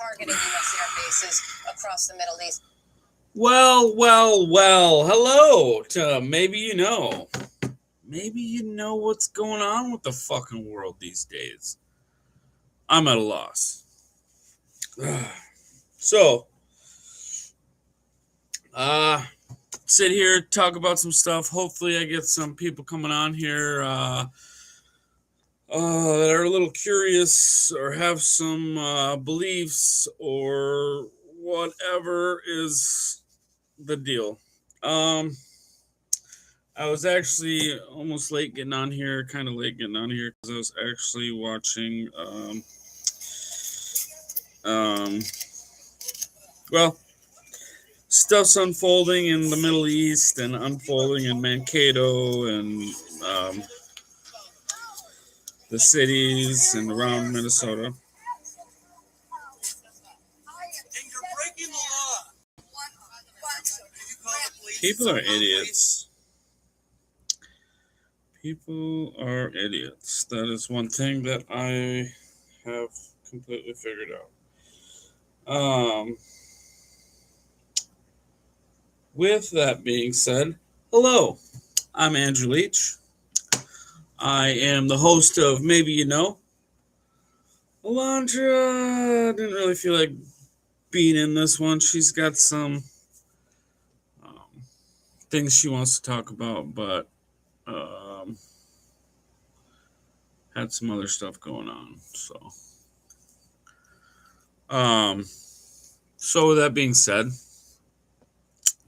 targeting U.S. air bases across the Middle East. Well. Hello to maybe you know. Maybe you know what's going on with the fucking world these days. I'm at a loss. So, sit here, talk about some stuff. Hopefully, I get some people coming on here that are a little curious or have some beliefs or whatever is the deal. I was actually almost late getting on here, kind of late getting on here because I was actually watching, well, stuff's unfolding in the Middle East and unfolding in Mankato and the cities and around Minnesota. People are idiots. People are idiots. That is one thing that I have completely figured out. With that being said, hello, I'm Andrew Leach. I am the host of Maybe You Know. Alondra didn't really feel like being in this one. She's got some things she wants to talk about, but had some other stuff going on. So with that being said,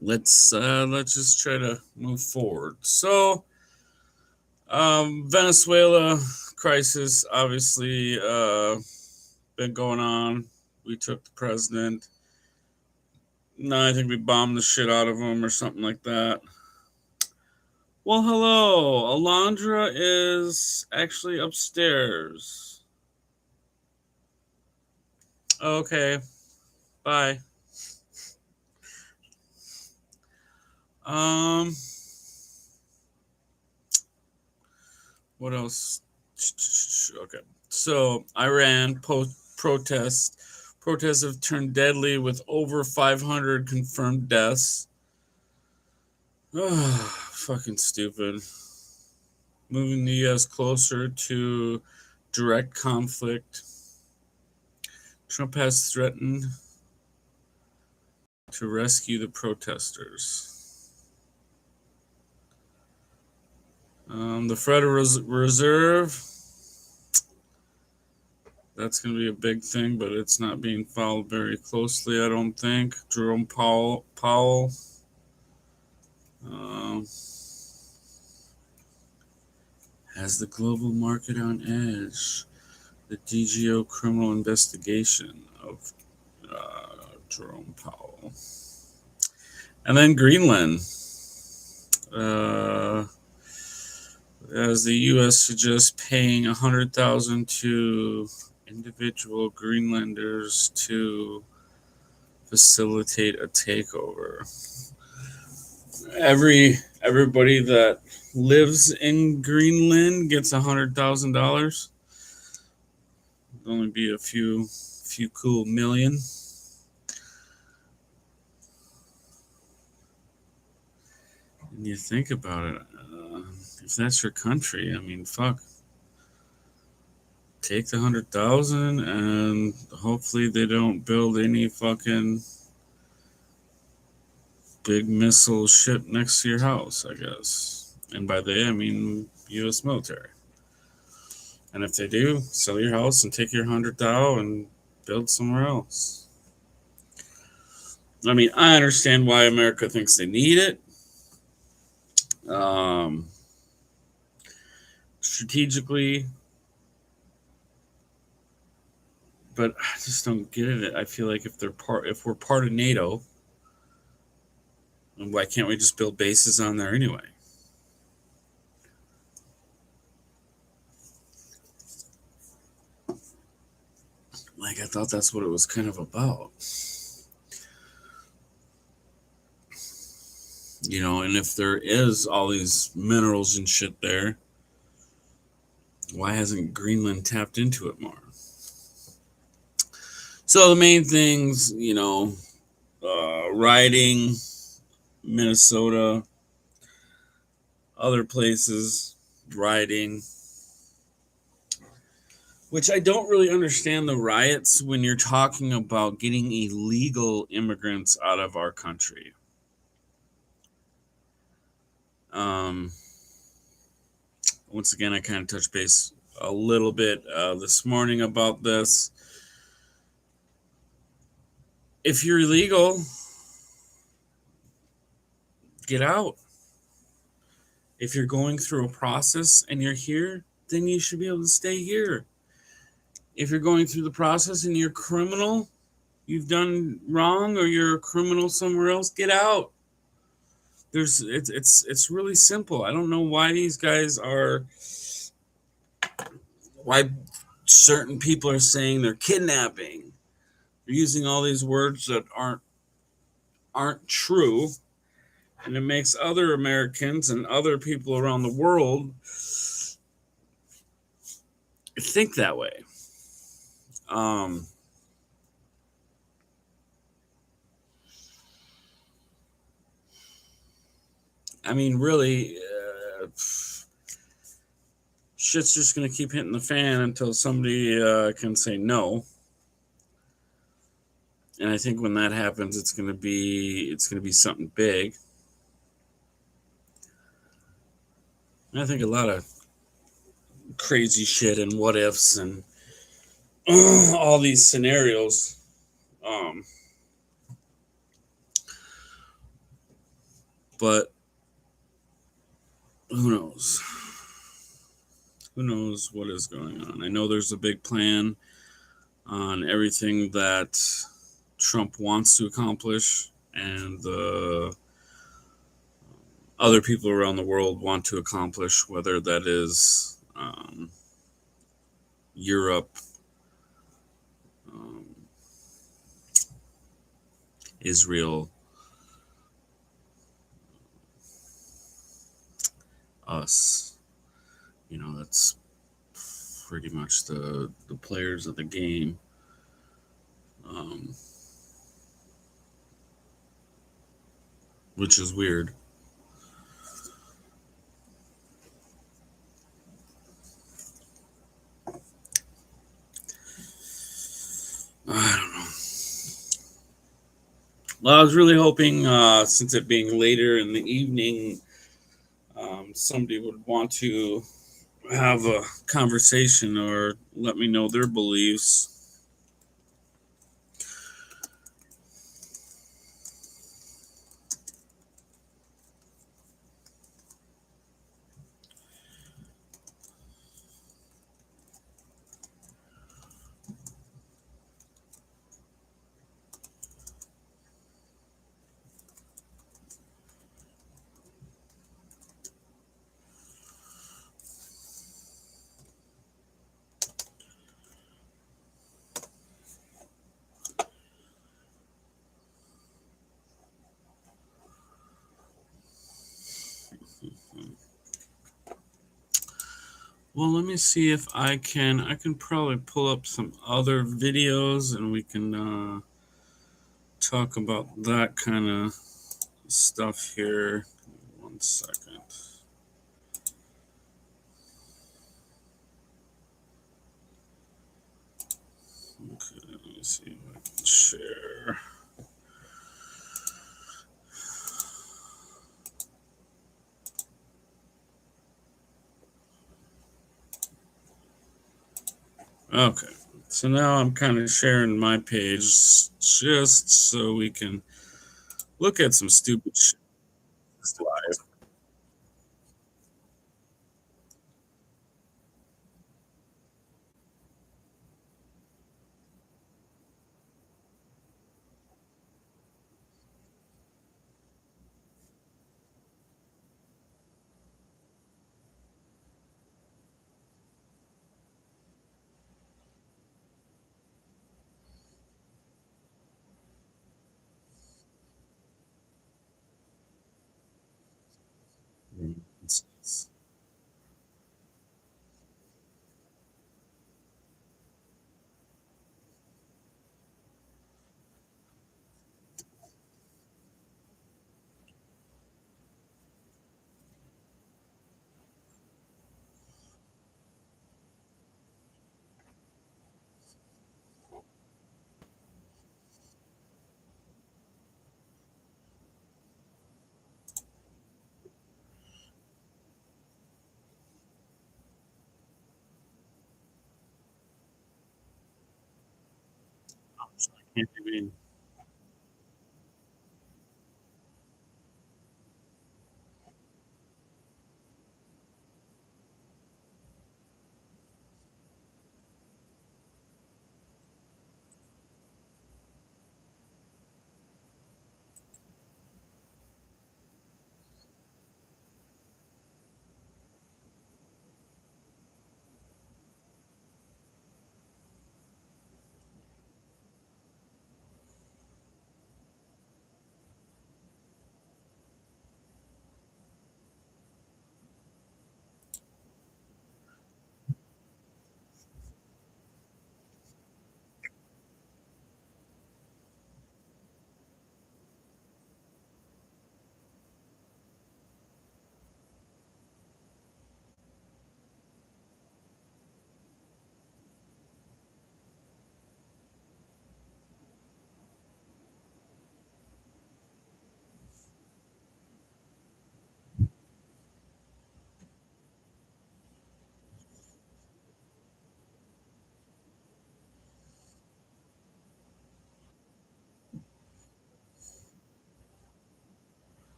let's just try to move forward. So, Venezuela crisis obviously been going on. We took the president. No, I think we bombed the shit out of him or something like that. Well, hello. Alondra is actually upstairs. Okay. Bye. What else? Okay. So, Iran protests have turned deadly with over 500 confirmed deaths. Fucking stupid. Moving the U.S. closer to direct conflict. Trump has threatened to rescue the protesters. The Federal Reserve, that's going to be a big thing, but it's not being followed very closely, I don't think. Jerome Powell has the global market on edge. The DGO criminal investigation of Jerome Powell. And then Greenland. As the U.S. suggests paying $100,000 to individual Greenlanders to facilitate a takeover. Everybody that lives in Greenland gets $100,000. Only be a few cool million. And you think about it, if that's your country, I mean, fuck. Take the 100,000 and hopefully they don't build any fucking big missile ship next to your house, I guess. And by they, I mean U.S. military. And if they do, sell your house and take your 100,000 and build somewhere else. I mean, I understand why America thinks they need it. Strategically, but I just don't get it. I feel like if we're part of NATO, then why can't we just build bases on there anyway? Like, I thought that's what it was kind of about. You know, and if there is all these minerals and shit there, why hasn't Greenland tapped into it more? So the main things, riding, Minnesota, other places, rioting, which I don't really understand the riots when you're talking about getting illegal immigrants out of our country. Um, Once again, I kind of touched base a little bit this morning about this. If you're illegal, get out. If you're going through a process and you're here, then you should be able to stay here. If you're going through the process and you're criminal, you've done wrong, or you're a criminal somewhere else, get out. It's really simple. I don't know why these guys are why certain people are saying they're kidnapping. They're using all these words that aren't true, and it makes other Americans and other people around the world think that way. Um, I mean, really, shit's just gonna keep hitting the fan until somebody can say no. And I think when that happens, it's gonna be something big. And I think a lot of crazy shit and what ifs and all these scenarios. Um, but who knows? Who knows what is going on? I know there's a big plan on everything that Trump wants to accomplish, and the other people around the world want to accomplish, whether that is Europe, um, Israel, us. That's pretty much the players of the game. Um, which is weird. I don't know. Well, I was really hoping, since it being later in the evening, somebody would want to have a conversation or let me know their beliefs. Well, let me see if I can probably pull up some other videos and we can talk about that kind of stuff here. 1 second. Okay, let me see if I can share. Okay, so now I'm kind of sharing my page just so we can look at some stupid shit live. Maybe.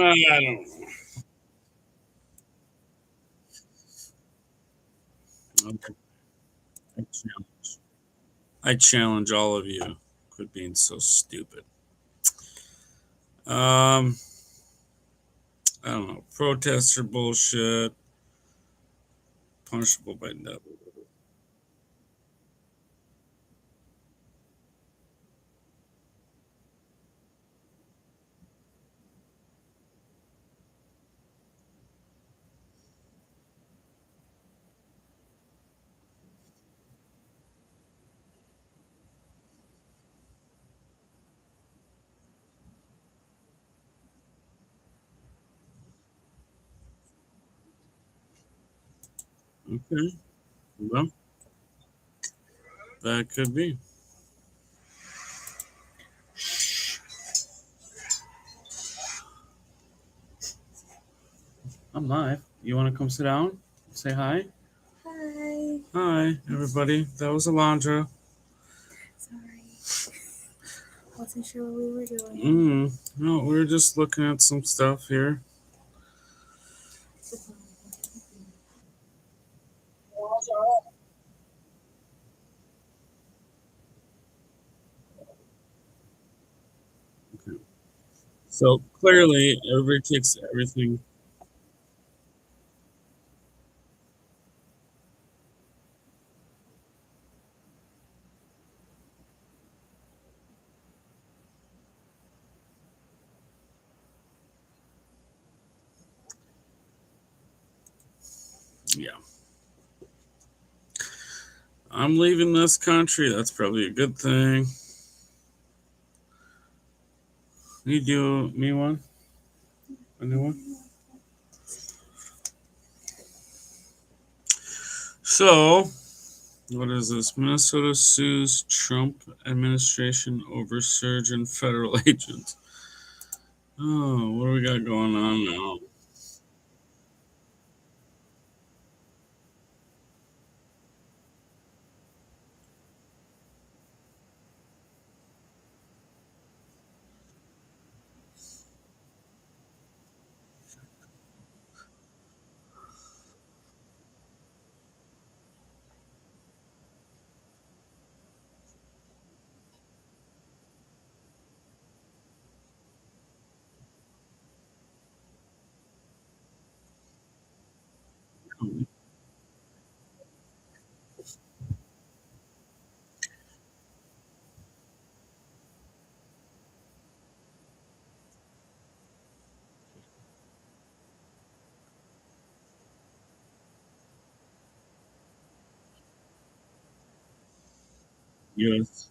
I don't know. Okay. I challenge. I challenge all of you. Quit being so stupid. Um, I don't know. Protests are bullshit. Punishable by death. Okay. Well, that could be. I'm live. You want to come sit down? Say hi. Hi. Hi, everybody. That was Alondra. Sorry. Wasn't sure what we were doing. No, we were just looking at some stuff here. Okay. So clearly, everybody takes everything. Yeah. I'm leaving this country. That's probably a good thing. You do me one? A new one? So, what is this? Minnesota sues Trump administration over surge in federal agents. Oh, what do we got going on now? Yes.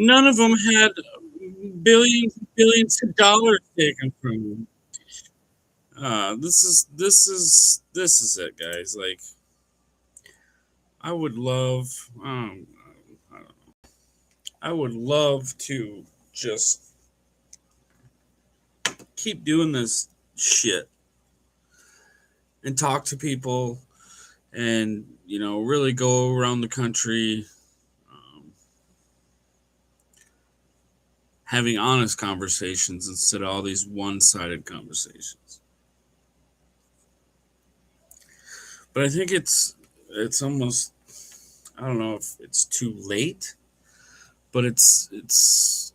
None of them had billions and billions of dollars taken from them. This is it, guys. Like, I would love, I would love to just keep doing this shit and talk to people and really go around the country, um, having honest conversations instead of all these one-sided conversations. But I think it's almost, I don't know if it's too late, but it's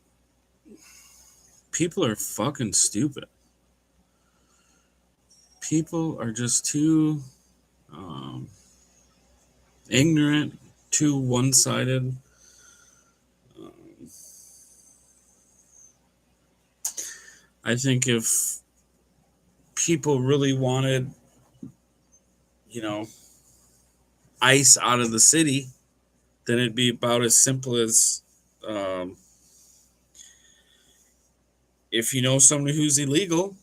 people are fucking stupid. People are just too um, ignorant, too one-sided. Um, I think if people really wanted, you know, ICE out of the city, then it'd be about as simple as, um, if you know somebody who's illegal,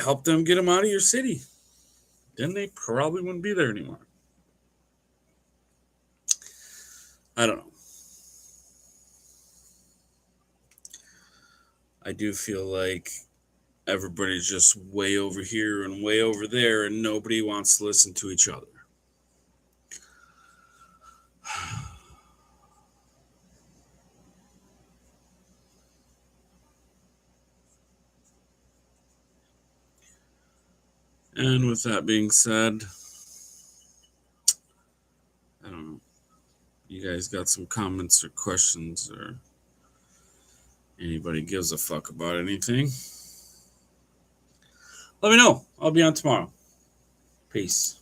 help them get them out of your city. Then they probably wouldn't be there anymore. I don't know. I do feel like everybody's just way over here and way over there, and nobody wants to listen to each other. And with that being said, I don't know. You guys got some comments or questions, or anybody gives a fuck about anything? Let me know. I'll be on tomorrow. Peace.